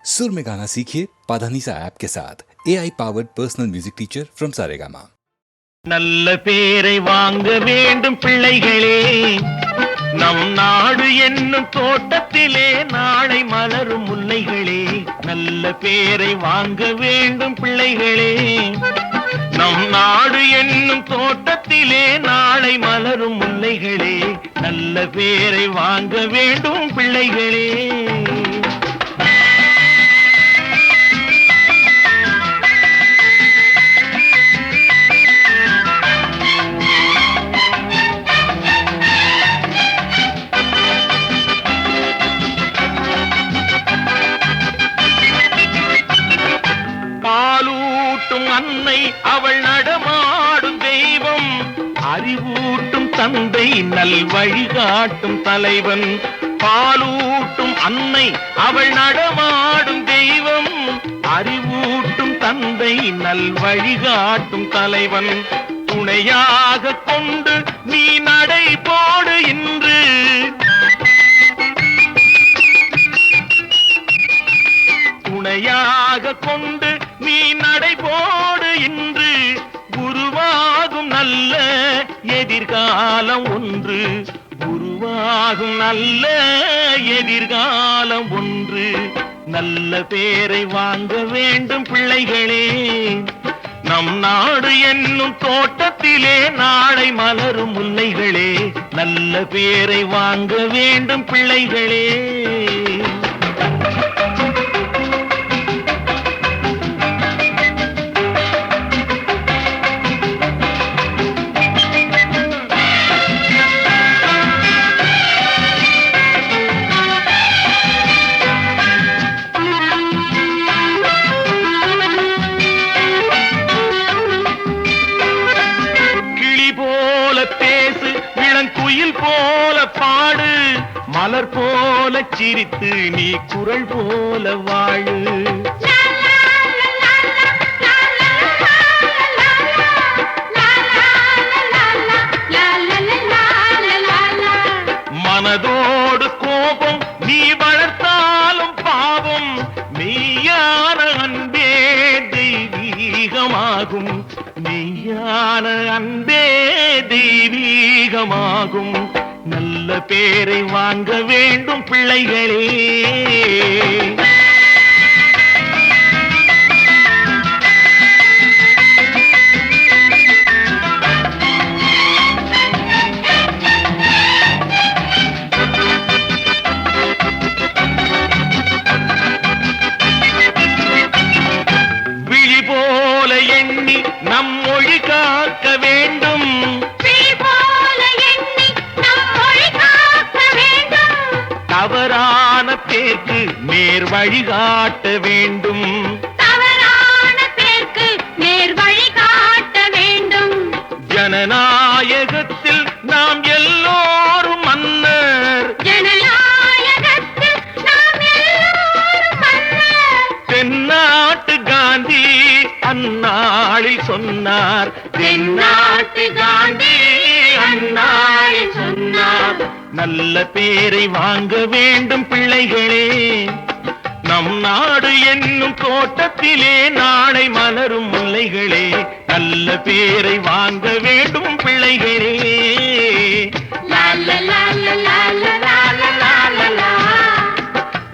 सुर में गाना सीखिए पाधानीसा ऐप के साथ AI powered personal music teacher from Saregama. நல்ல பேரை வாங்க வேண்டும் பிள்ளைகளே, நம் நாடு என்னும் தோட்டத்திலே நாளை மலரும் முல்லைகளே. நல்ல பேரை வாங்க வேண்டும் பிள்ளைகளே, நம் நாடு என்னும் தோட்டத்திலே நாளை மலரும் முல்லைகளே. நல்ல பேரை வாங்க வேண்டும் பிள்ளைகளே. அன்னை அவள் நடமாடும் தெய்வம், அறிவூட்டும் தந்தை நல் வழிகாட்டும் தலைவன். பாலூட்டும் அன்னை அவள் நடமாடும் தெய்வம், அறிவூட்டும் தந்தை நல் வழிகாட்டும் தலைவன். துணையாக கொண்டு நீ நடை போடு இன்று, துணையாக கொண்டு நீ நடைபோடு இன்று. உருவாகும் நல்ல எதிர்காலம் ஒன்று, உருவாகும் நல்ல எதிர்காலம் ஒன்று. நல்ல பேரை வாங்க வேண்டும் பிள்ளைகளே, நம் நாடு என்னும் தோட்டத்திலே நாளை மலரும் முல்லைகளே. நல்ல பேரை வாங்க வேண்டும் பிள்ளைகளே. குயில் போல பாடு, மலர் போல சிரித்து நீ குரல் போல வாழு. மனதோடு கோபம் நீ வளர்த்தாலும் பாவம், மெய்யான அன்பே தெய்வீகமாகும். மெய்யான அன்பே தெய்வீகமாகும். நல்ல பேரை வாங்க வேண்டும் பிள்ளைகளே. விழி போல எண்ணி நம் மொழி காக்க வேண்டும், தவறான பேருக்கு நேர் வழிகாட்ட வேண்டும், தவறான பேருக்கு நேர் வழிகாட்ட வேண்டும். ஜனநாயகத்தில் நாம் எல்லோரும் மன்னர், ஜனநாயகத்தில் நாம் எல்லோரும் மன்னர். தென்னாட்டு காந்தி அந்நாளில் சொன்னார், தென்னாட்டு காந்தி அந்நாளில் சொன்னார். நல்ல பேரை வாங்க வேண்டும் பிள்ளைகளே, நம் நாடு என்னும் தோட்டத்திலே நாளை மலரும் முல்லைகளே. நல்ல பேரை வாங்க வேண்டும் பிள்ளைகளே. லா லா லா லா லா லா லா லா லா லா லா.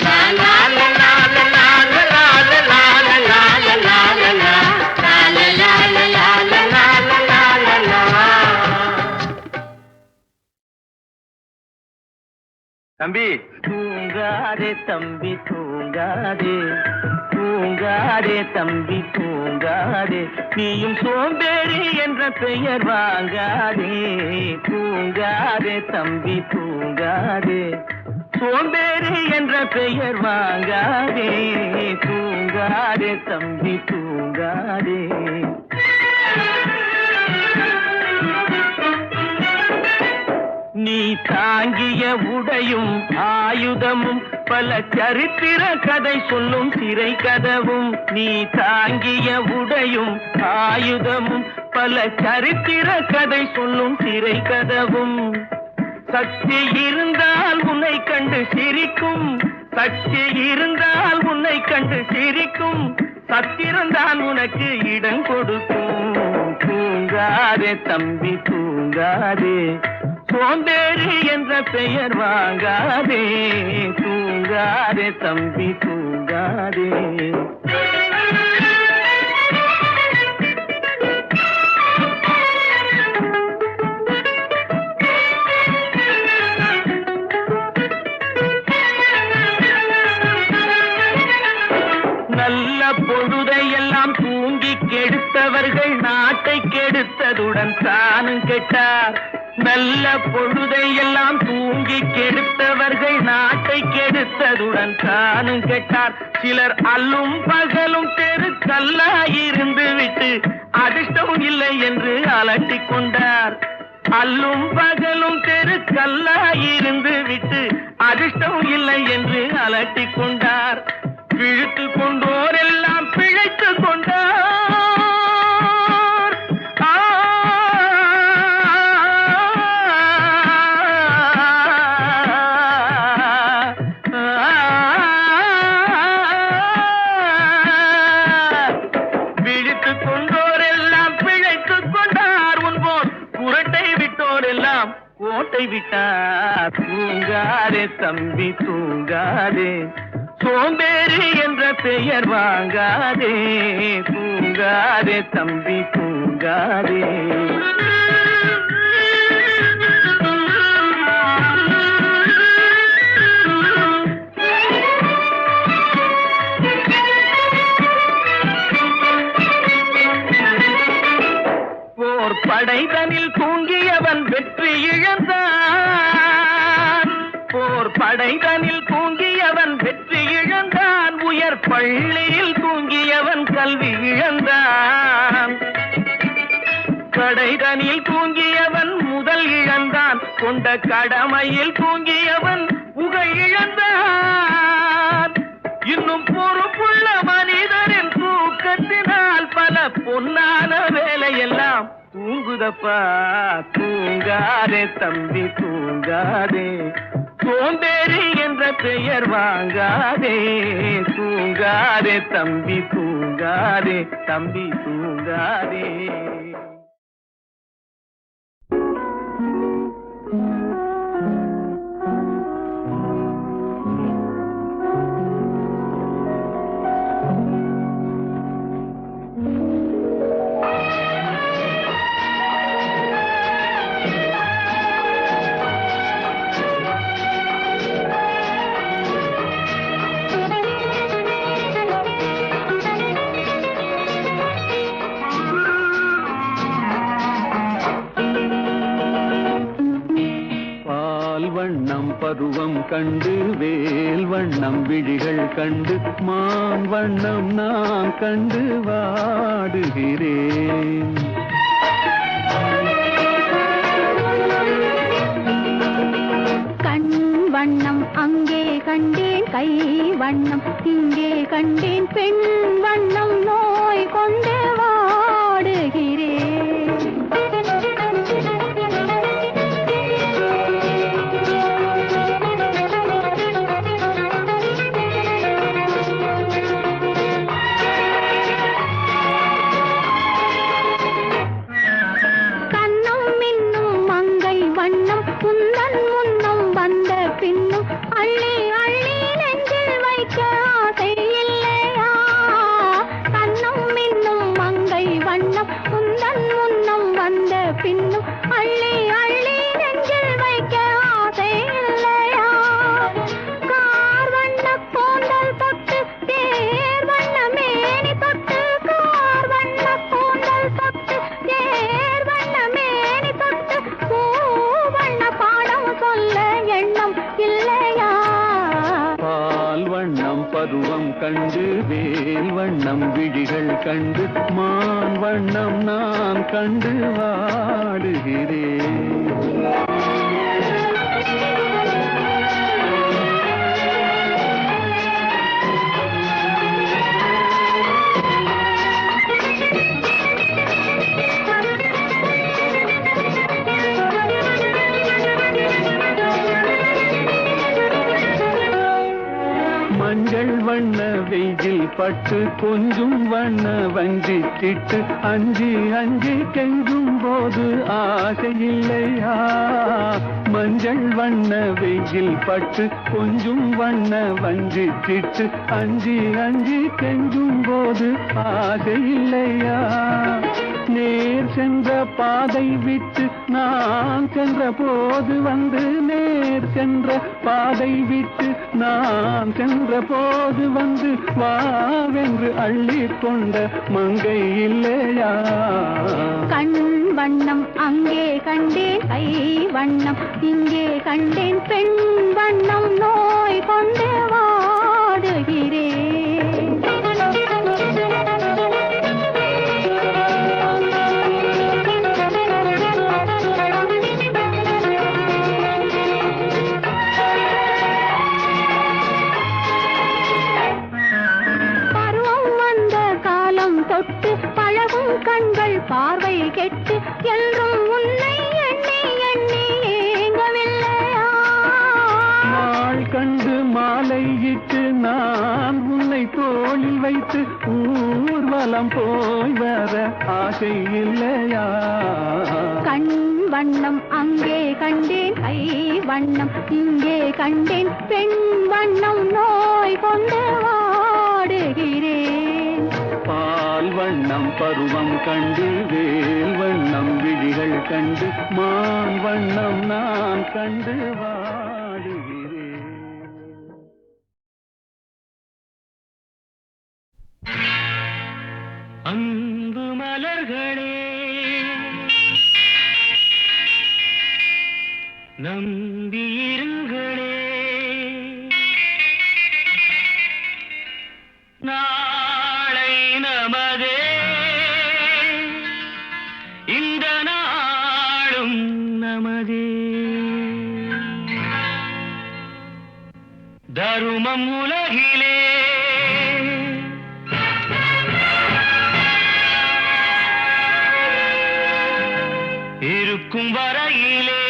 லா லா லா லா லா லா லா லா லா லா லா லா லா லா லா. லா லா லா லா லா லா லா லா லா லா. தம்பி தூங்காதே, தம்பி தூங்காதே, தூங்காதே தம்பி தூங்காதே, நீயும் சோம்பேறி என்ற பெயர் வாங்காதே. தூங்காதே தம்பி தூங்காதே, சோம்பேறி என்ற பெயர் வாங்காதே. தூங்காதே தம்பி தூங்காதே. நீ தாங்கிய உடையும் ஆயுதமும் பல சரித்திர கதை சொல்லும் சிறை கதவும். நீ தாங்கிய உடையும் ஆயுதமும் பல சரித்திர கதை சொல்லும் சிறை கதவும். சக்தி இருந்தால் உன்னை கண்டு சிரிக்கும், சக்தி இருந்தால் உன்னை கண்டு சிரிக்கும் சத்திரம்தான் உனக்கு இடம் கொடுக்கும். தூங்காதே தம்பி தூங்காதே, சோம்பேறி என்ற பெயர் வாங்காதே. தூங்காதே தம்பி தூங்காதே. நல்ல பொழுதையெல்லாம் தூங்கி கெடுத்தவர்கள் நாட்டை கெடுத்ததுடன் தானும் கெட்டார். நல்ல பொழுதையெல்லாம் தூங்கி கெடுத்தவர்கள் நாட்டை கெடுத்ததுடன் தானும் கெட்டார். சிலர் அல்லும் பகலும் தெருக்கல்லாயிருந்து விட்டு அதிர்ஷ்டம் இல்லை என்று அலட்டிக் கொண்டார். அல்லும் பகலும் தெருக்கல்லாயிருந்து விட்டு அதிர்ஷ்டம் இல்லை என்று அலட்டிக் கொண்டார். பிழைத்து கொண்டோர் எல்லாம் பிழைத்து கொண்டார். விழித்து கொண்டோர் எல்லாம் பிழைத்து கொண்டார். உன்போர் குரட்டை விட்டோர் எல்லாம் கோட்டை விட்டார். தூங்காதே தம்பி தூங்காதே, சோம்பேறி என்ற பெயர் வாங்காதே. தூங்காதே தம்பி தூங்காதே. போர் படைதனில் தூங்கியவன் வெற்றி இழந்தான். போர் படைதனில் தூங்கியவன் வெற்றி இழந்தான். உயர் பள்ளியில் தூங்கியவன் கல்வி இழந்தான். கடைதனில் தூங்கியவன் முதல் இழந்தான். கொண்ட கடமையில் தூங்கியவன் புகழ் இழந்தான். இன்னும் பொறுப்புள்ள மனிதரின் தூக்கத்தினால் பல பொன்னான வேலையெல்லாம் தூங்குதப்பா. தூங்காதே தம்பி தூங்காதே, சோம்பேறி என்ற பெயர் வாங்காதே. தூங்காதே தம்பி தூங்காதே, தம்பி தூங்காதே. பருவம் கண்டு வேல் வண்ணம் விழிகள் கண்டு மான் வண்ணம் நான் கண்டு வாடுகிறேன். கண் வண்ணம் அங்கே கண்டேன், கை வண்ணம் இங்கே கண்டேன், பெண் வண்ணம் நோய் கொண்டு வாடுகிறேன். பருவம் கண்டு வேல் வண்ணம் விழிகள் கண்டு மான் வண்ணம் நான் கண்டு வாடுகிறேன். மஞ்சள் வண்ண வெயில் வெயில் பட்டு கொஞ்சம் வண்ண வஞ்சிச்சிட்டு அஞ்சி அஞ்சி கெஞ்சும் போது ஆசை இல்லையா? மஞ்சள் வண்ண வெயில் பட்டு கொஞ்சம் வண்ண வஞ்சிச்சிட்டு அஞ்சி அஞ்சி கெஞ்சும் போது ஆசை இல்லையா? நேர் சென்ற பாதை விட்டு நான் சென்ற போது வந்து நேர் சென்ற பாதை விட்டு நான் சென்ற போது வந்து வாவென்று அள்ளி கொண்ட மங்கை இல்லையா? கண் வண்ணம் அங்கே கண்டேன், கை வண்ணம் இங்கே கண்டேன், பெண் வண்ணம் நோய் கொண்டு வாடுகிறேன். தொட்டு பழகும் கண்கள் பார்வை கெட்டு என்றும் உன்னை எண்ணி எண்ணி ஏங்கவில்லையா? நாள் கண்டு மாலையிட்டு நான் உன்னை தோளில் வைத்து ஊர்வலம் போய் வர ஆசை இல்லையா? கண் வண்ணம் அங்கே கண்டேன், கை வண்ணம் இங்கே கண்டேன், பெண் வண்ணம் நோய் கொண்டு வாடுகிறேன். பால் வண்ணம் பருவம் கண்டு வேல் வண்ணம் விழிகள் கண்டு மான் வண்ணம் நான் கண்டு வாடுகிறேன். அன்பு மலர்களே நம்பியிருங்களே, நாளை நமதே, இந்த நாளும் நமதே. தருமம் உலகிலே இருக்கும் வரையிலே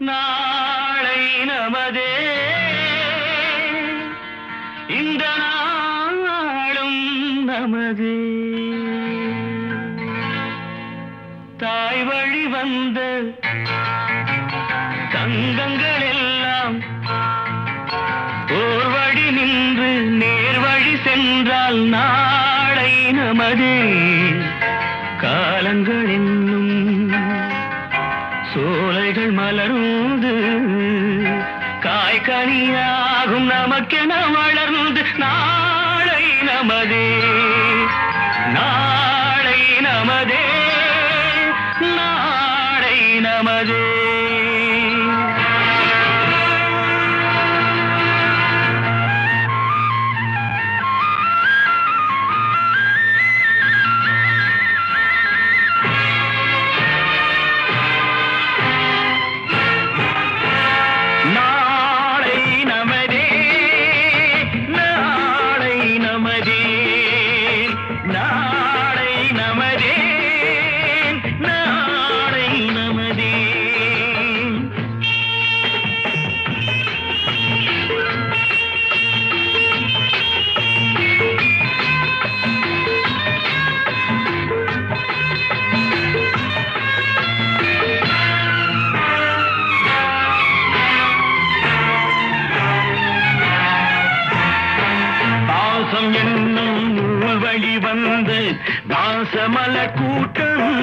நாளை நமதே, இந்த நாளும் நமதே. தாய் வழி வந்த தங்கங்கள் எல்லாம் ஓர் வழி நின்று நேர் வழி சென்றால் நாளை நமதே. காலங்கள் என்னும் சோலைகள் மலர்ந்து காய்கனியாகும் நமக்கென வளர்ந்து நாளை நமதே, நாளை நமதே, நாளை நமதே. தாசமலர் கூட்டம்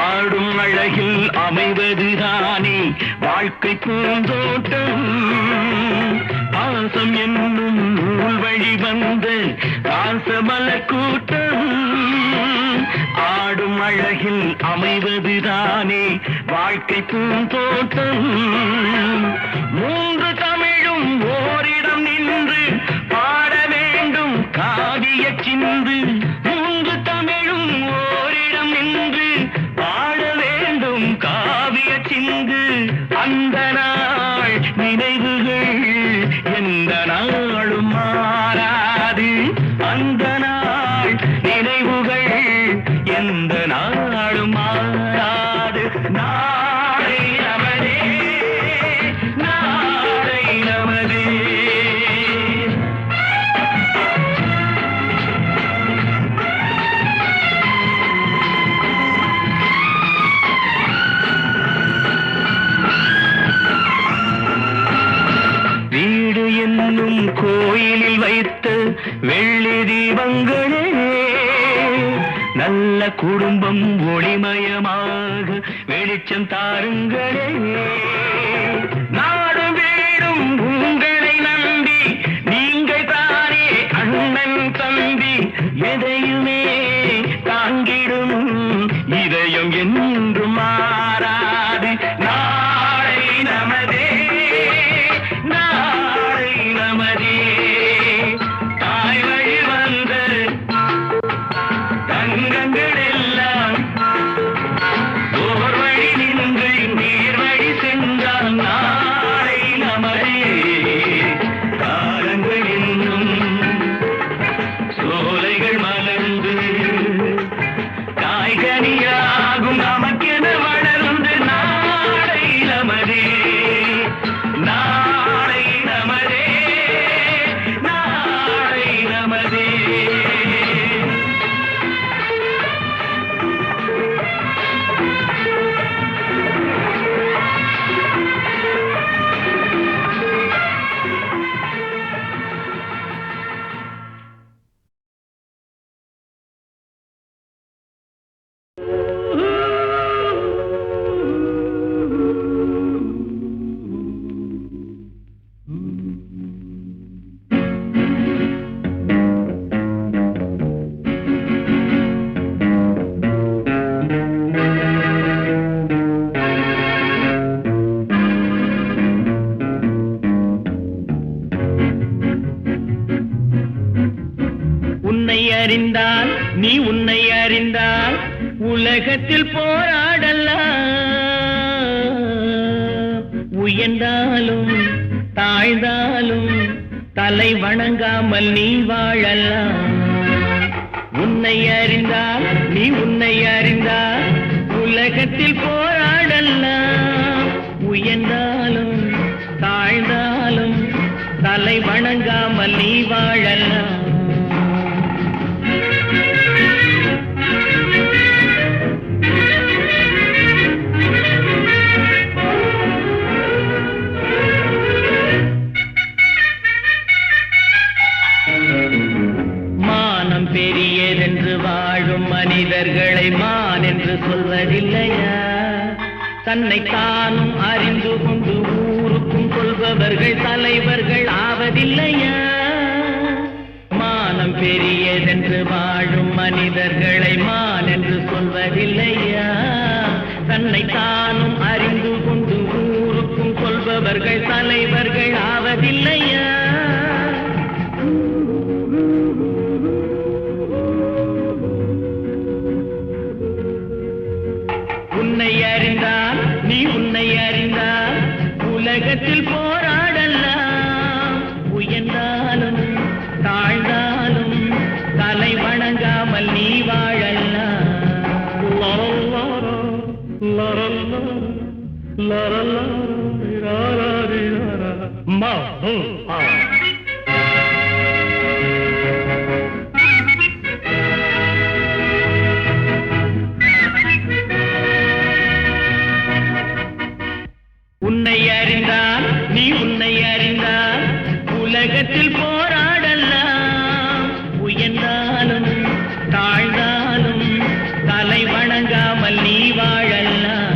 ஆடும் அழகில் அமைவதுதானே வாழ்க்கை பூந்தோட்டம். பாசம் என்னும் நூல் வழி வந்த தாசமலர் கூட்டம் ஆடும் அழகில் அமைவதுதானே வாழ்க்கை பூந்தோட்டம். மூன்று தமிழும் ஓரிடம் நின்று பாட வேண்டும் காவிய சிந்து. மூன்று தமிழும் ஓரிடம் நின்று பாட வேண்டும் காவிய சிந்து. அந்த நாள் நினைவுகள் எந்த நாளும் மாறாது. அந்த நாள் நினைவுகள் எந்த நாளும் மாறாது. நாளை நமதே, உன் கோயிலில் வைத்த வெள்ளி தீபங்களே நல்ல குடும்பம் ஒளிமயமாக வெளிச்சம் தாருங்களே நாடும் வீடும் உங்களை நம்பி நீங்கள் தானே அண்ணன் தம்பி எதையுமே தாங்கிடும் இதயம் என்றும் மாறாது நாளை நமதே நாளை நமதே தாய் வழி வந்த தங்கங்கள் எல்லாம் ஓர் வழி நின்று நீர் வழி சென்றால் நாளை நமதே காலங்கள் இன்னும் சோலைகள் மலர்ந்து காய்கனியாகும் நமக்கென வளர்ந்து நாளை நமதே நாளை நமதே நாளை நமதே உன்னை அறிந்தால் நீ உன்னை அறிந்தால் உலகத்தில் போராடலாம் உயர்ந்தாலும் தாழ்ந்தாலும் தலை வணங்காமல் நீ வாழலாம் உன்னை அறிந்தால் நீ உன்னை அறிந்தால் உலகத்தில் போராடலாம் உயர்ந்தாலும் தாழ்ந்தாலும் தலை வணங்காமல் நீ வாழலாம் மானம் பெரியதென்று வாழும் மனிதர்களை மான் என்று சொல்வதில்லையா தன்னை தானும் அறிந்து கொண்டு ஊருக்கும் கொள்பவர்கள் தலைவர்கள் ஆவதில்லையா மானம் பெரியதென்று வாழும் மனிதர்களை மான் என்று சொல்வதில்லையா தன்னை தானும் அறிந்து கொண்டு ஊருக்கும் கொள்பவர்கள் தலைவர்கள் ஆவதில்லையா உன்னை அறிந்தால் நீ உன்னை அறிந்தால் உலகத்தில் போராடலாம் உயர்ந்தாலும் தாழ்ந்தாலும் தலை வணங்காமல் நீ வாழலாம் உன்னை அறிந்தால் நீ உன்னை அறிந்தால் உலகத்தில் போராடலாம் உயர்ந்தாலும் தாழ்ந்தாலும் தலை வணங்காமல் நீ வாழலாம்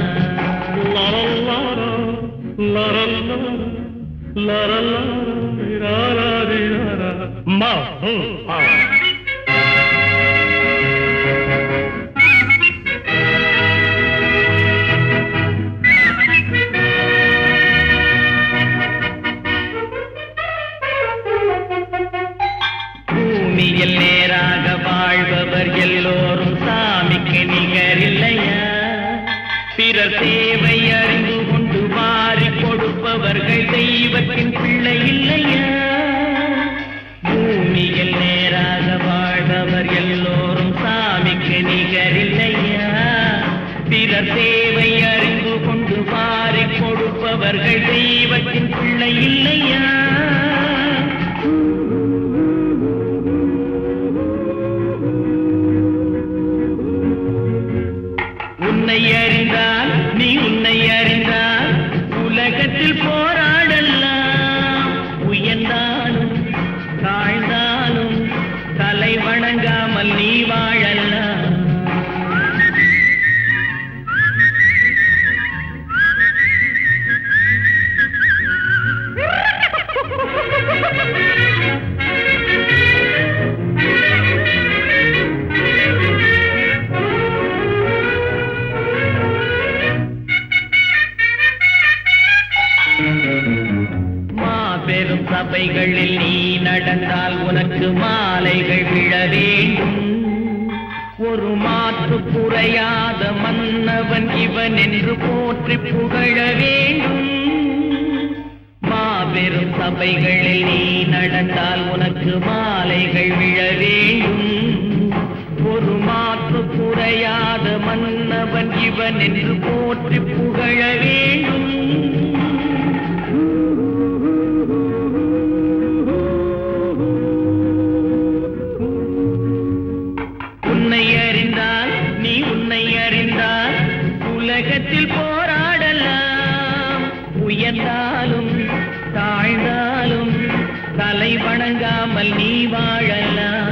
பூமியில் நேராக வாழ்பவர் எல்லோரும் சாமிக்கு நிகரில்லையா பிறர் தேவை அறிந்து கொண்டு வாரி கொடுப்பவர்கள் தெய்வத்தின் பிள்ளை இல்லையா பூமியில் நேராக வாழ்பவர் எல்லோரும் சாமிக்கு நிகரில்லையா பிறர் தேவை அறிந்து கொண்டு வாரி கொடுப்பவர்கள் தெய்வத்தின் பிள்ளை இல்லையா உன்னை அறிந்தால் நீ உன்னை அறிந்தால் உலகத்தில் போராடலாம் உயர்ந்தாலும் சபைகளில் நீ நடந்தால் உனக்கு மாலைகள் விழ வேண்டும். ஒரு மாற்று குறையாத மன்னவன் இவன் என்று போற்றி புகழ வேண்டும். மாபெரும் சபைகளில் நீ நடந்தால் உனக்கு மாலைகள் விழ வேண்டும். ஒரு மாற்று குறையாத மன்னவன் இவன் என்று போற்றி புகழ வேண்டும். உன்னை அறிந்தால் நீ உன்னை அறிந்தால் உலகத்தில் போராடலாம். உயர்ந்தாலும் தாழ்ந்தாலும் தலை வணங்காமல் நீ வாழலாம்.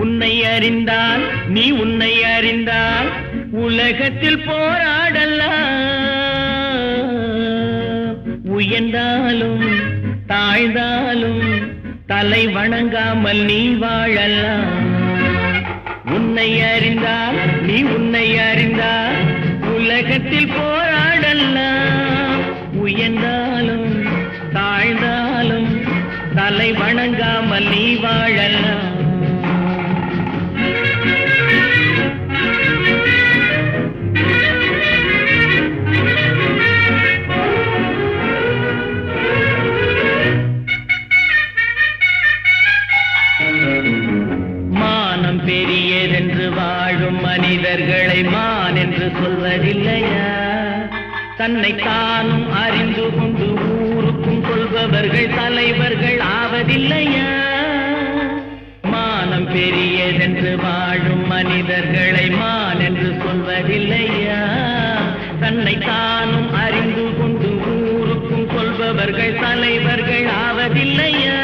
உன்னை அறிந்தால் நீ உன்னை அறிந்தால் உலகத்தில் போராடலாம். உயர்ந்தாலும் தாழ்ந்தாலும் தலை வணங்காமல் நீ வாழலாம். உன்னை அறிந்தால் நீ உன்னை அறிந்தால் உலகத்தில் போராடலாம். உயர்ந்தாலும் தாழ்ந்தாலும் தலை வணங்காமல் நீ வாழலாம். மானம் பெரியதென்று வாழும் மனிதர்களை மான் என்று சொல்வதில்லையா? தன்னை தானும் அறிந்து கொண்டு ஊருக்கும் சொல்பவர்கள் தலைவர்கள் ஆவதில்லையா? மானம் பெரியதென்று வாழும் மனிதர்களை மான் என்று சொல்வதில்லையா? தன்னை தானும் அறிந்து கொண்டு ஊருக்கும் சொல்பவர்கள் தலைவர்கள் ஆவதில்லையா?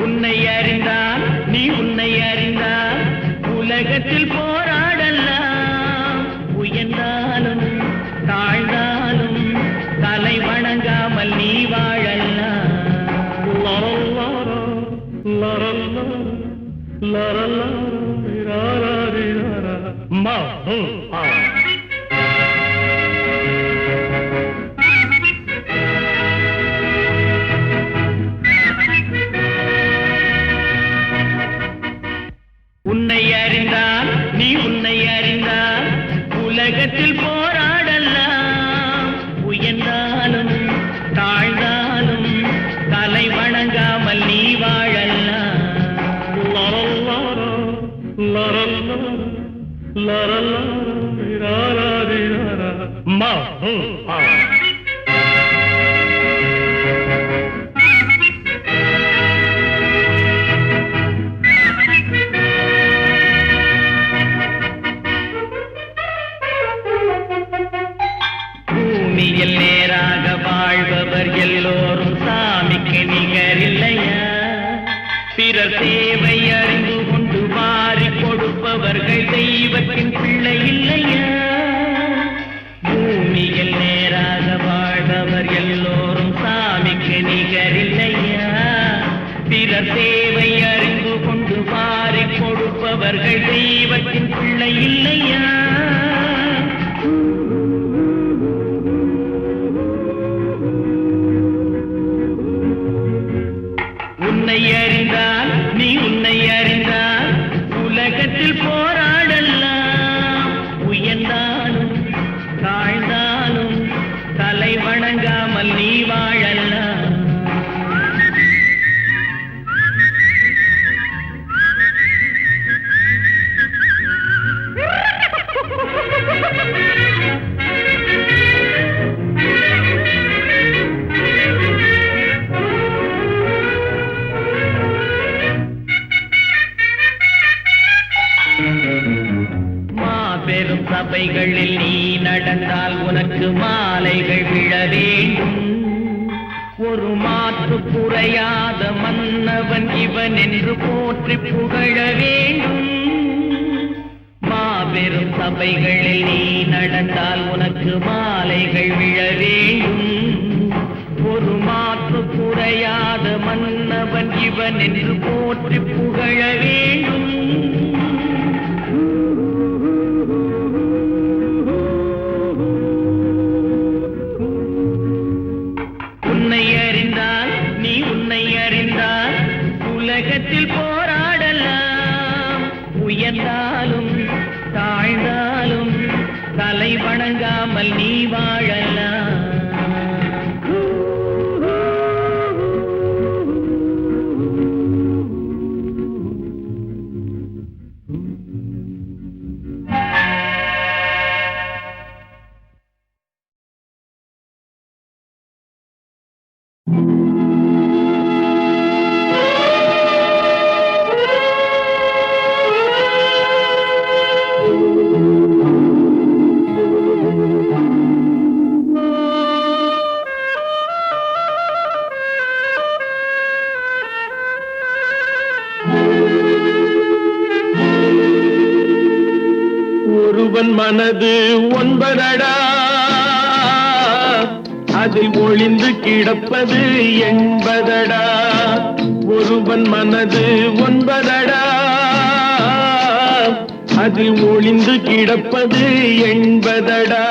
உன்னை அறிந்தால் நீ உன்னை அறிந்தால் உலகத்தில் போராடலாம். உயர்ந்தாலும் தாழ்ந்தாலும் தலை வணங்காமல் நீ வாழலாம். உன்னை அறிந்தால் நீ உன்னை அறிந்தால் உலகத்தில் போராடலாம். உயர்ந்தாலும் தாழ்ந்தாலும் தலை வணங்காமல் நீ வாழலாம். பூமியில் நேராக வாழ்பவர் எல்லோரும் சாமிக்கு நிகரில்லையா? பிறர் சேவை அறிந்து கொண்டு வாரி கொடுப்பவர்கள் தெய்வத்தின் பிள்ளை இல்லையா? பூமியில் நேராக வாழ்பவர் எல்லோரும் சாமிக்கு நிகரில்லையா? பிறர் சேவை அறிந்து கொண்டு வாரி கொடுப்பவர்கள் தெய்வத்தின் பிள்ளை இல்லையா? உன்னை அறிந்தால் நீ உன்னை அறிந்தால் உலகத்தில் போராடலாம். உயர்ந்தாலும் தாழ்ந்தாலும் தலை வணங்காமல் நீ வாழலாம். மாபெரும் சபைகளில் நீ நடந்தால் உனக்கு மாலைகள் விழ வேண்டும். ஒரு மாற்று குறையாத மன்னவன் இவன் என்று போற்றி புகழ வேண்டும். மாபெரும் சபைகளில் நீ நடந்தால் உனக்கு மாலைகள் விழ வேண்டும். ஒரு மாற்று குறையாத மன்னவன் இவன் என்று போற்றி புகழ வேண்டும். உன்னை அறிந்தால் நீ உன்னை அறிந்தால் உலகத்தில் போராடலாம். உயர்ந்தாலும் தாழ்ந்தாலும் தலை வணங்காமல் நீ வாழலாம். ஒருவன் மனது ஒன்பதடா, அதில் ஒளிந்து கிடப்பது என்பதடா. ஒருவன் மனது ஒன்பதடா, அதில் ஒளிந்து கிடப்பது என்பதடா.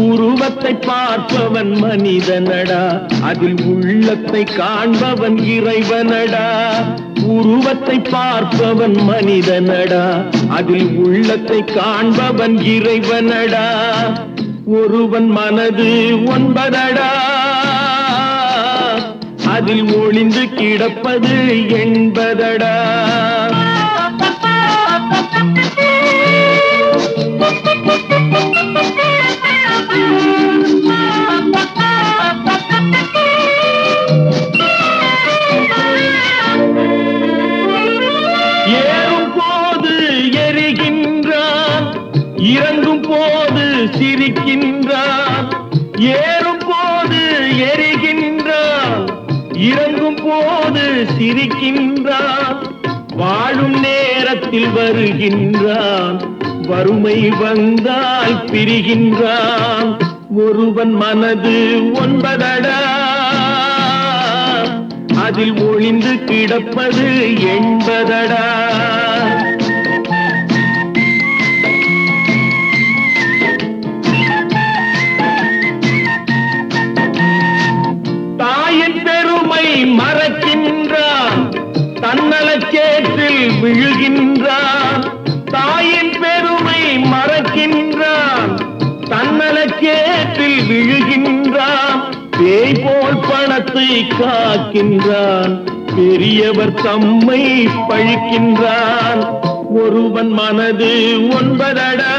உருவத்தை பார்ப்பவன் மனிதனடா, அதில் உள்ளத்தை காண்பவன் இறைவனடா. உருவத்தை பார்ப்பவன் மனிதனடா, அதில் உள்ளத்தை காண்பவன் இறைவனடா. ஒருவன் மனது ஒன்பதடா, அதில் ஒளிந்து கிடப்பது என்பதடா. ஏறும் போது எரிகின்றான், இறங்கும் போது சிரிக்கின்றான். ஏறும் போது எரிகின்றான், இறங்கும் போது சிரிக்கின்றான். வாழும் நேரத்தில் வருகின்றான், வறுமை வந்தால் பிரிகின்றான். ஒருவன் மனது ஒன்பதடா, அதில் ஒளிந்து கிடப்பது என்பதடா. தாயின் பெருமை மறக்கின்றான், தன்னலச்சேற்றில் விழுகின்றான். தாயின் பெருமை மறக்கின்றான், தன்னலச்சேற்றில் விழுகின்றான். பேய் போல் பணத்தை காக்கின்றான், பெரியவர் தம்மை பழிக்கின்றான். ஒருவன் மனது ஒன்பதடா,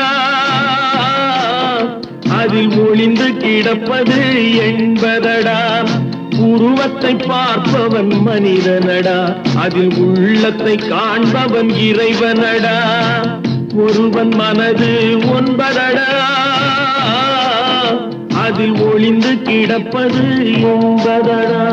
அதில் ஒளிந்து கிடப்பது என்பதடா. உருவத்தை பார்ப்பவன் மனிதனடா, அதில் உள்ளத்தை காண்பவன் இறைவனடா. ஒருவன் மனது ஒன்பதடா, அதில் ஒளிந்து கிடப்பது என்பதடா.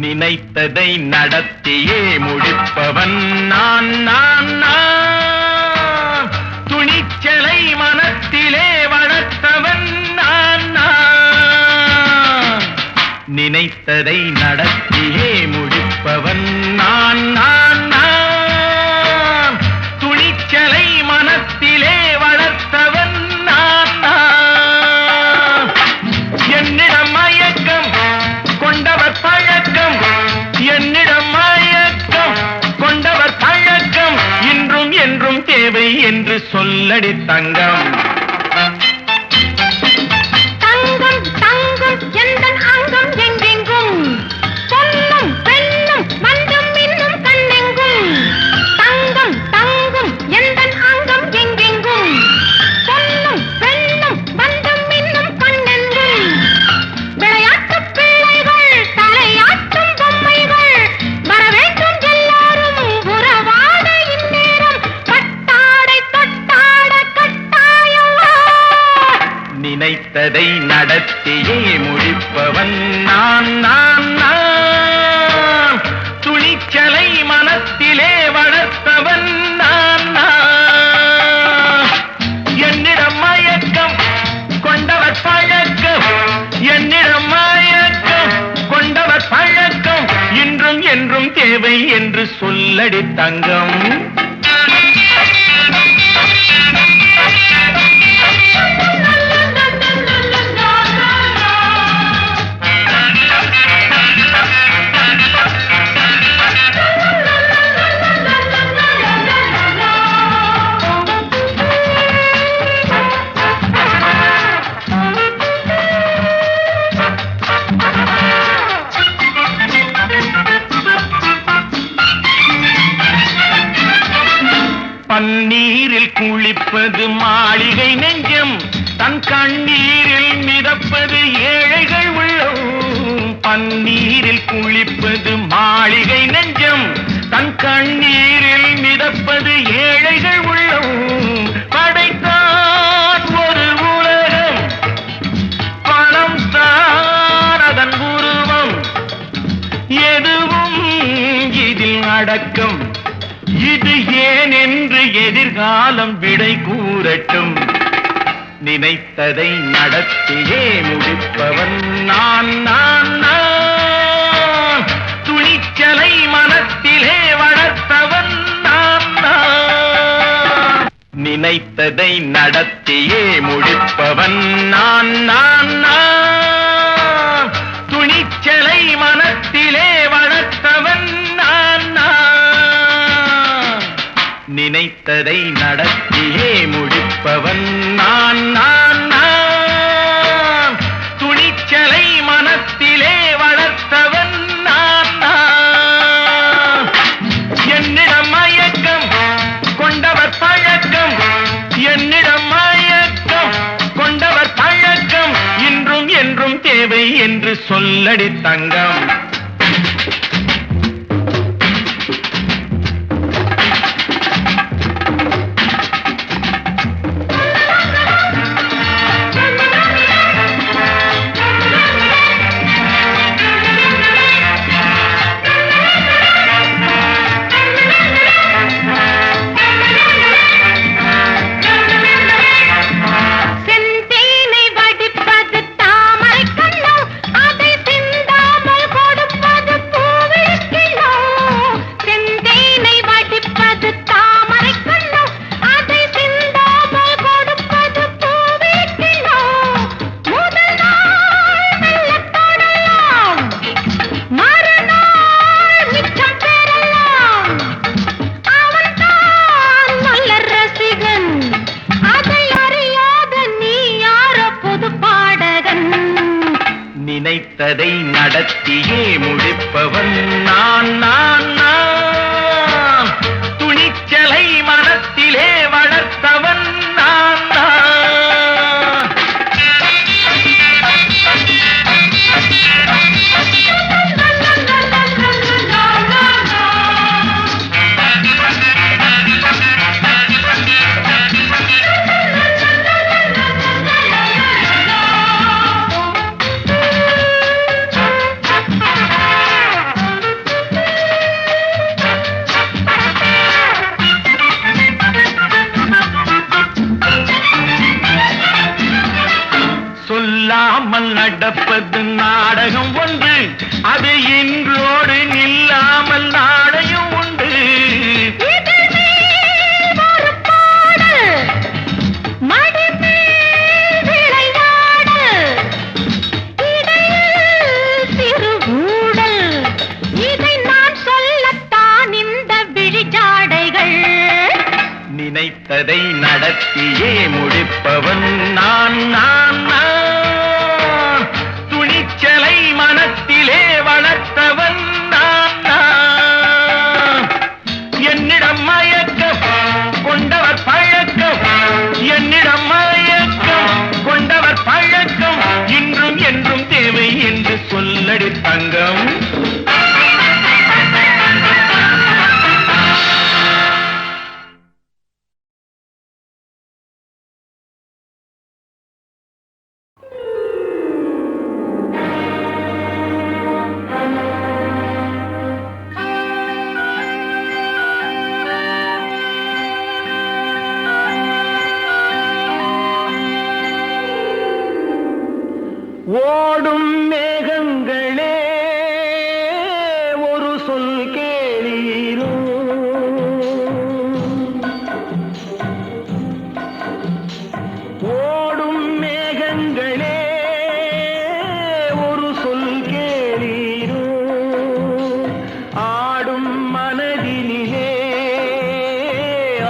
நினைத்ததை நடத்தியே முடிப்பவன் நான் நான் நான். துணிச்சலை மனத்திலே வளர்த்தவன் நான் நான். நினைத்ததை நடத்தியே சொல்லடி தங்கம். தங்கம் தங்கம் எந்தன் அங்கம் எங்கெங்கும் பொன்னும் பெண்ணும் மண்டும் இன்னும் கண்ணெங்கும். தங்கம் தங்கம் எந்தன் அங்கம் எங்கெங்கும் பொன்னும் பெண்ணும் மண்டும் இன்னும் கண்ணெங்கும். விளையாட்டு பிள்ளைகள் தலையாட்டும் பொம்மைகள் வர வேண்டும் எல்லாரும் உறவாட இந்நேரம் கட்டாடை தொட்டாட கட்டாயமா. நினைத்ததை நடத்தியே முடிப்பவன் நான் நான் நான். துணிச்சலை மனத்திலே வளர்த்தவன் நான் நான். என்னிடம் மயக்கம் கொண்டவர் பழக்கம், என்னிடம் மயக்கம் கொண்டவர் பழக்கம் இன்றும் என்றும் தேவை என்று சொல்லடி தங்கம். பன்னீரில் குளிப்பது மாளிகை நெஞ்சம், தன் கண்ணீரில் மிதப்பது ஏழைகள் உள்ளம். பன்னீரில் குளிப்பது மாளிகை நெஞ்சம், தன் கண்ணீரில் மிதப்பது ஏழைகள் உள்ளம். படைத்தான் ஒரு உலகம், பணம் தான் அதன் உருவம், எதுவும் இதில் அடக்கம். இது ஏன் என்று எதிர்காலம் விடை கூறட்டும். நினைத்ததை நடத்தியே முடிப்பவன் நான் நான் நான். துணிச்சலை மனத்திலே வளர்த்தவன் நான் நான். நினைத்ததை நடத்தியே முடிப்பவன் நான் நான் நான். துணிச்சலை மனத்திலே வளர்த்தவன் நான் நான். நினைத்ததை நடத்தியே முடிப்பவன் நான் நான் நான். துணிச்சலை மனத்திலே வளர்த்தவன் நான் நான். என்னிடம் மயக்கம் கொண்டவர் பழக்கம், என்னிடம் மயக்கம் கொண்டவர் பழக்கம் இன்றும் என்றும் தேவை என்று சொல்லடி தங்கம். நினைத்ததை நடத்தியே முடிப்பவன் நான் நான் நான். துணிச்சலை மனத்திலே வளர்த்தவன் நான் நான். சொல்லாமல் நடப்பது நாடகம் ஒன்று, அது இன்றோடு நில்லாமல் நாளையும் உண்டு. நினைத்ததை நடத்தியே முடிப்பவன் நான் நான் நான். துணிச்சலை மனத்திலே வளர்த்தவன் நான் நான். என்னிடம் மயக்கம் கொண்டவர் பழக்கம், என்னிடம் மயக்கம் கொண்டவர் பழக்கம், இன்றும் என்றும் தேவை என்று சொல்லடி தங்கம். ஓடும் மேகங்களே ஒரு சொல் கேளீரோ, ஓடும் மேகங்களே ஒரு சொல் கேளீரோ, ஆடும் மனதினிலே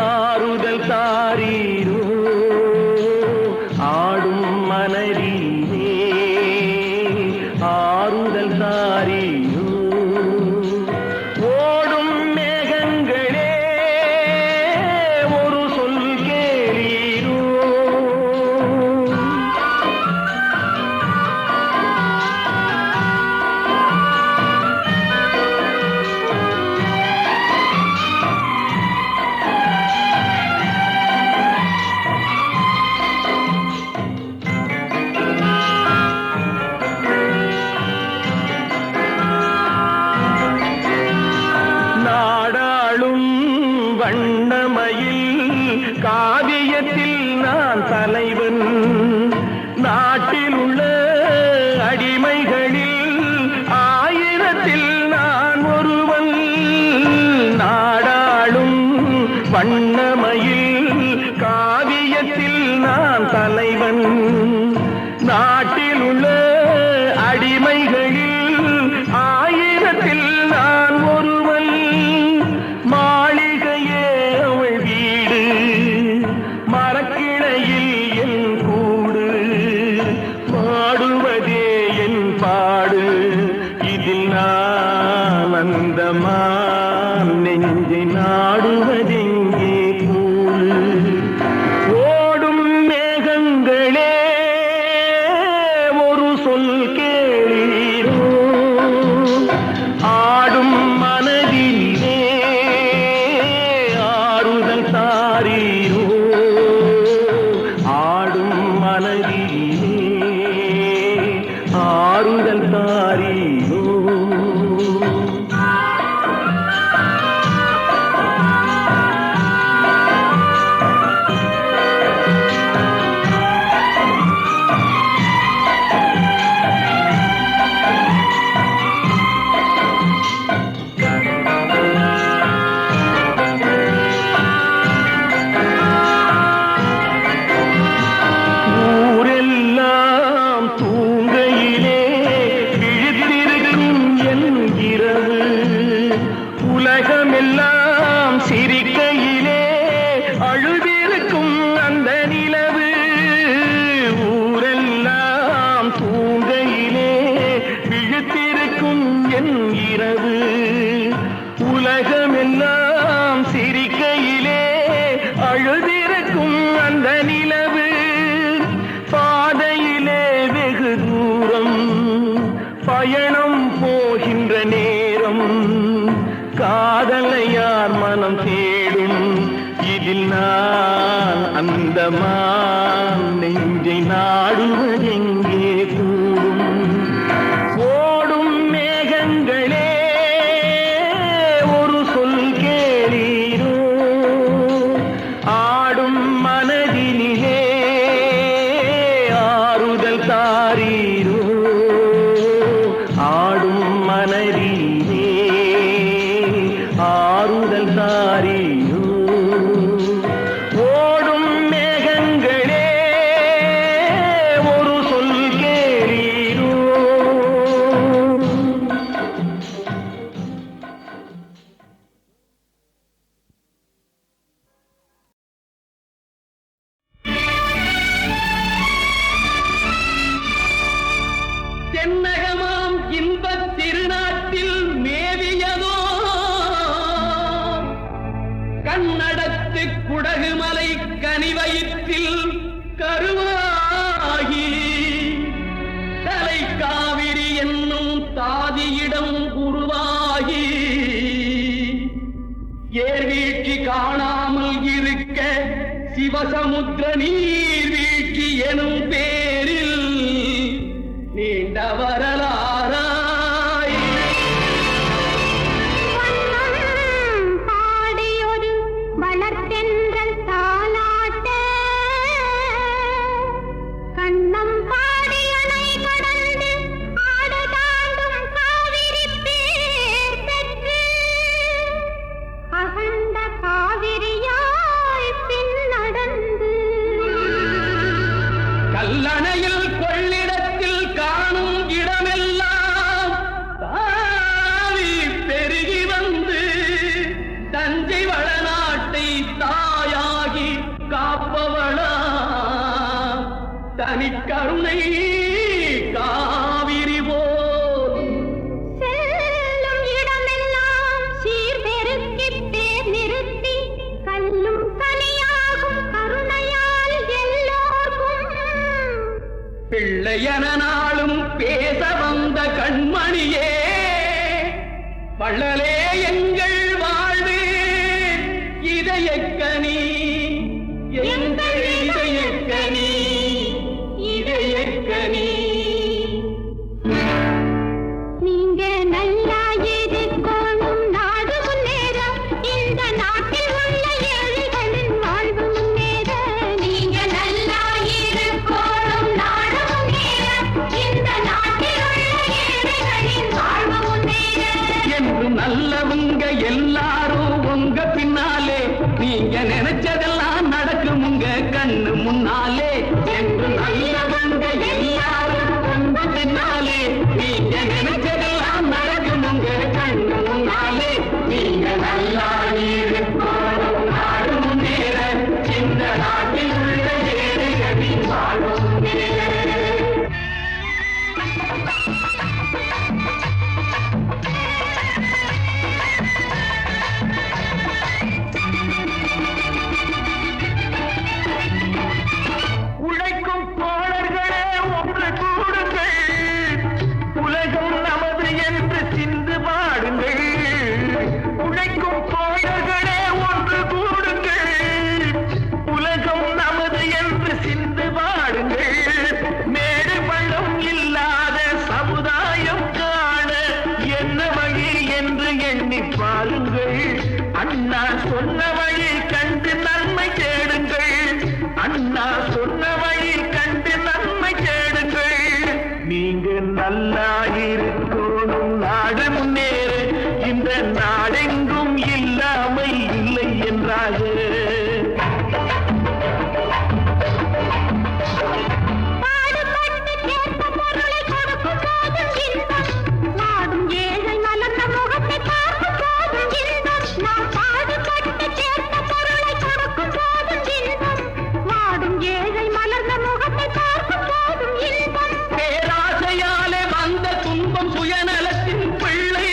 ஆறுதல் தாரீரோ, ஆடும் மனதினிலே ஆறுதல் தாரீரோ. ஓடும் மேகங்களே ஒரு சொல் கேளீரோ. நாடாளும் வண்ணமயில் காவியத்தில் நான் தலைவன், நாட்டில் உள்ள அடிமைகளில் ஆயிரத்தில் நான் ஒருவன். நாடாளும் வண்ணமயில் காவியத்தில் நான் தலைவன், நாட்டில் உள்ள அடிமைகளில் ஆயிரத்தில் நான் ஒருவன். மாளிகையே அவள் வீடு, மரக்கிளையில் என் கூடு, பாடுவதே என் பாடு, இதில் நான் அந்தமான் நெஞ்சை நாடுவதெங்கே கூடு. ஓடும் மேகங்களே ஒரு சொல் கேளீரோ, ஆடும் மனதிலே ஆறுதல் தாரீரோ, ஆடும் மனதிலே ஆறுதல் தாரீரோ. ஊரெல்லாம் தூங்கையிலே விழித்திருக்கும் என் இரவு, உலகமெல்லாம் சிரிக்கையிலே அழுதிருக்கும் அந்த நிலவு. ஊரெல்லாம் தூங்கையிலே விழித்திருக்கும் என் இரவு, உலகமெல்லாம் சிரிக்கையிலே அழுதிருக்கும் அந்த நிலவு. பாதையிலே வெகு தூரம் பயணம் போகின்ற நேரம், காதலை யார் மனம் தேடும், இதில் நான் அந்தமான் நெஞ்சை நாடுவதெங்கே கூடும். ஓடும் மேகங்களே ஒரு சொல் கேளீரோ, ஆடும் மனதினிலே ஆறுதல் தாரீரோ, ஆடும் மனதிலே ஆறுதல் தாரீரோ. ஓடும் மேகங்களே கண்ணடத்து குடகுமலை கனிவயிற்றில் கருவாகி தலை காவிரி என்னும் தாதியிடம் உருவாகி ஏர்வீழ்ச்சி காணாமல் இருக்க சிவசமுத்திர நீர்வீழ்ச்சி எனும் பேரில் நீண்ட வரலாறாய் பாடியொரு வளர்த்தென்றல் தாலாட்ட கண்ணம் பாடியனை கடந்து ஆடு தாண்டும் காவிரி பேர் பெற்று அகண்ட காவிரியாய் பின் நடந்து கல்லணையில் கொள்ளிடத்தில் காணும் இடமெல்லாம் தாவி பெருகி வந்து தஞ்சை வளநாட்டை தாயாகி காப்பவளா தனிக்கருணை காவிரி போல் செல்லும் இடமெல்லாம் சீர்பெருக்கி பேர் நிறுத்தி கல்லும் கனியாகும் கருணையால் எல்லோர்க்கும் பிள்ளையன நாளும் பேச வந்த கண்மணியே வள்ளலே எங்கள் வாழ்வு இதயக்கனி எங்கள் இதயக்கனி இதயக்கனி நீங்க நல்லா இருக்கணும் நாடு முன்னேற இந்த நாட்டில் உள்ள ஏழைகளின் வாழ்வு முன்னேற நீங்க நல்லா இருக்கணும் நாடு முன்னேற இந்த நாட்டில் உள்ள ஏழைகளின் வாழ்வு முன்னேற என்று நல்லவங்க எல்லாரும் உங்க பின்னாலே நீங்க நினைச்சதெல்லாம் நடக்கும் உங்க கண்ணு முன்னாலே என்று நல்லவங்க எல்லாரும் உங்க பின்னாலே நீங்க நினைச்சதெல்லாம் நடக்கும் உங்க கண்ணு முன்னாலே நீங்க நல்லா இருக்கணும் நாடு முன்னேற இந்த நாட்டில் உள்ள ஏழைகளின் வாழ்வு முன்னேற உழைக்கும் தோழர்களே ஒன்று கூடுங்கள் உலகம் நமது என்று சிந்து பாடுங்கள் உழைக்கும் தோழர்களே ஒன்று கூடுங்கள் உலகம் நமது என்று சிந்து பாடுங்கள் மேடு பள்ளம் இல்லாத சமுதாயம் காண என்ன வழி என்று எண்ணி பாருங்கள் அண்ணா சொன்ன வழி கண்டு நன்மை தேடுங்கள் அண்ணா சொன்ன வழி கண்டு நன்மை தேடுங்கள் நீங்க நல்லா இருக்கணும் நாடு முன்னேற இந்த நாடெங்கும் இல்லாமை இல்லை என்றாக பாடுபட்டு கேட்ட பொருளை கொடுக்கும் போதும் இன்பம் நாடும் ஏழை மலர்ந்த முகத்தை பார்க்கும் போதும் இன்பம் நாம் பாடுபட்டு கேட்ட பொருளை கொடுக்கும் போதும் இன்பம் நாடும் ஏழை மலர்ந்த முகத்தை பார்க்கும் போதும் இன்பம் பேராசையாலே வந்த துன்பம் சுயநலத்தின் பிள்ளை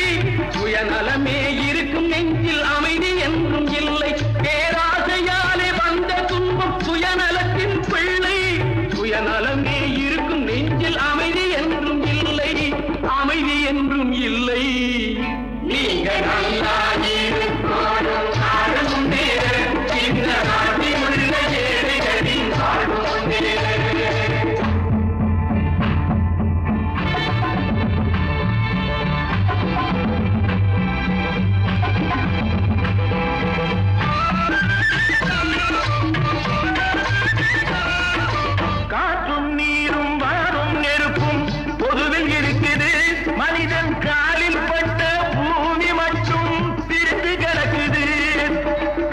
சுயநலமே இருக்கும் நெஞ்சில் அமைதி என்றும் இல்லை பேராசையாலே வந்த துன்பம் சுயநலத்தின் பிள்ளை சுயநலமே இருக்கும் நெஞ்சில் அமைதி என்றும் இல்லை அமைதி என்றும் இல்லை நீங்க நல்லா இருக்கணும் நாடு முன்னேற இந்த நாட்டில் உள்ள ஏழைகளின் வாழ்வு முன்னேற காற்றும் நீரும் வாரும் நெருப்பும் பொதுவில் இருக்குது மனிதன் காலில் பட்ட பூமி மட்டும் பிரிந்து கிடக்குது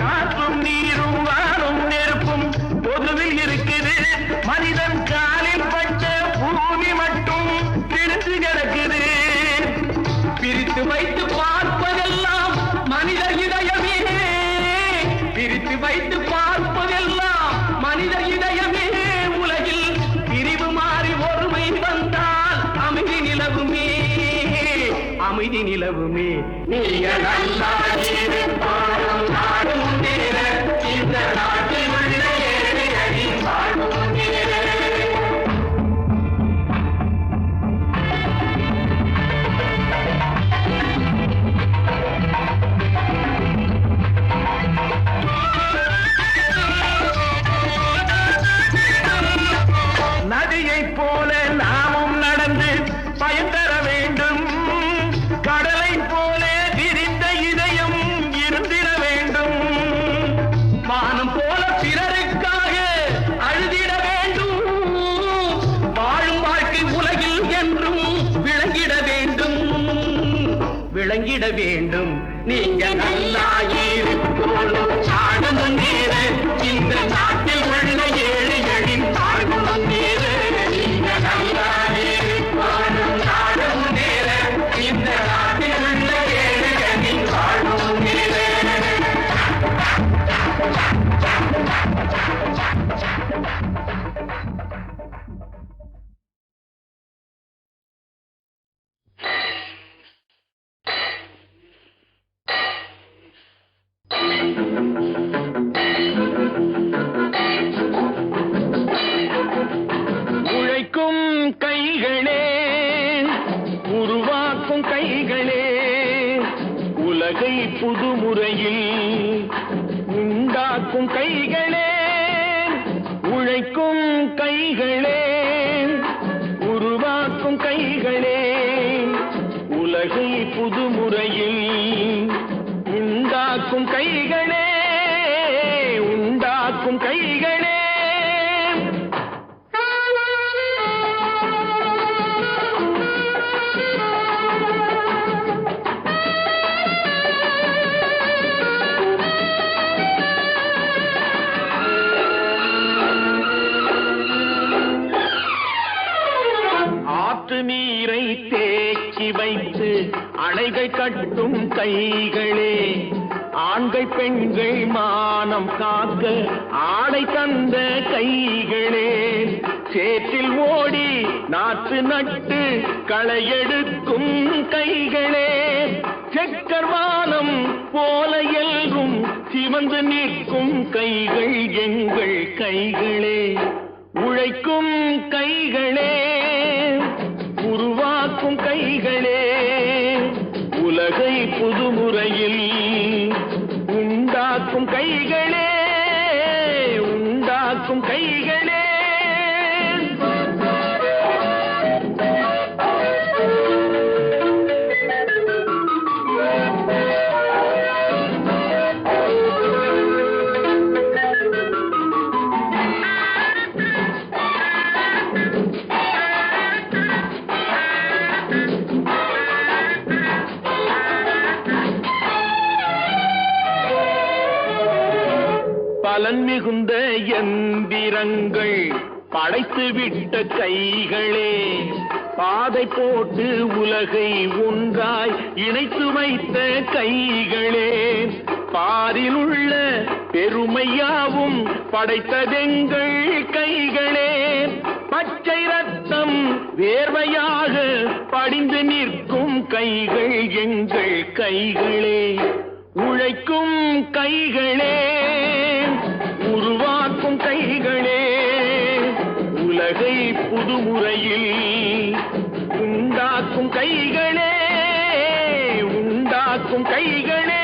காற்றும் நீரும் வாரும் நெருப்பும் பொதுவில் இருக்குது மனிதன் காலில் பட்ட பூமி மட்டும் பிரிந்து கிடக்குது பிரித்து வைத்து பார்ப்பதெல்லாம் மனித இதயமே பிரித்து வைத்து பார்ப்பதெல்லாம் மனித இதயமே உலகில் பிரிவு மாறி ஒருமை வந்தால் அமைதி நிலவுமே அமைதி வீதி நிலவுமே நீங்க நல்லா இருப்பாரும் நாடு முன்னேற இந்த நாட்டில் உள்ள ஏழைகளின் வாழ்வு முன்னேற நதியைப் போல நாமும் நடந்து பயன் தர வேண்டும் கடலை போல விரிந்த இதயம் இருந்திட வேண்டும் வானம் போல பிறருக்காக அழுதிட வேண்டும் வாழும் வாழ்க்கை உலகில் என்றும் விளங்கிட வேண்டும் நீங்க நல்லா இருக்கணும் நாடு முன்னேற இந்த நாட்டில் உள்ள ஏழைகளின் தாழ்வு முன்னேற நீங்க நல்லா இருக்கணும் நாடு முன்னேற இந்த நாட்டில் உள்ள ஏழைகளின் தாழ்வு முன்னேற உழைக்கும் கைகளே உருவாக்கும் கைகளே உலகை புதுமுறையில் உண்டாக்கும் கைகளே உழைக்கும் கைகளே உருவாக்கும் கைகளே உலகை புதுமுறையில் உண்டாக்கும் கைகளே உண்டாக்கும் கைகளே நீரை தேக்கி வைத்து அணைகள் கட்டும் கைகளே ஆண்கள் பெண்கள் மானம் காக்க ஆடை தந்த கைகளே சேற்றில் ஓடி நாற்று நட்டு களையெடுக்கும் கைகளே செக்கர்வானம் போல எல்லும் சிவந்து நிற்கும் கைகள் எங்கள் கைகளே உழைக்கும் கைகளே உருவாக்கும் கைகளே உலகை புதுமுறையில் உண்டாக்கும் கைகளே உண்டாக்கும் கைகளே பலன் மிகுந்த எந்திரங்கள் படைத்து விட்ட கைகளே பாதை போட்டு உலகை ஒன்றாய் இணைத்து வைத்த கைகளே பாரில் உள்ள பெருமையாவும் படைத்ததெங்கள் கைகளே பச்சை ரத்தம் வேர்வையாக படிந்து நிற்கும் கைகள் எங்கள் கைகளே உழைக்கும் கைகளே உருவாக்கும் கைகளே உலகை புதுமுறையில் உண்டாக்கும் கைகளே உண்டாக்கும் கைகளே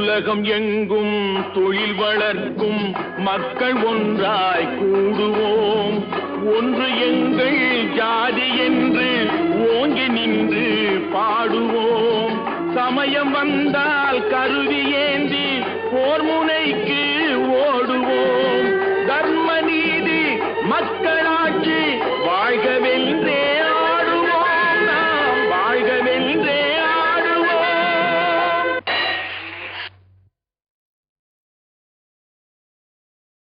உலகம் எங்கும் தொழில் வளர்க்கும் மக்கள் ஒன்றாய் கூடுவோம் ஒன்று எங்கள் ஜாதி என்று ஓங்கி நின்று பாடுவோம் சமயம் வந்தால் கருவி ஏந்தி போர் முனைக்கு ஓடுவோம் தர்ம நீதி மக்கள்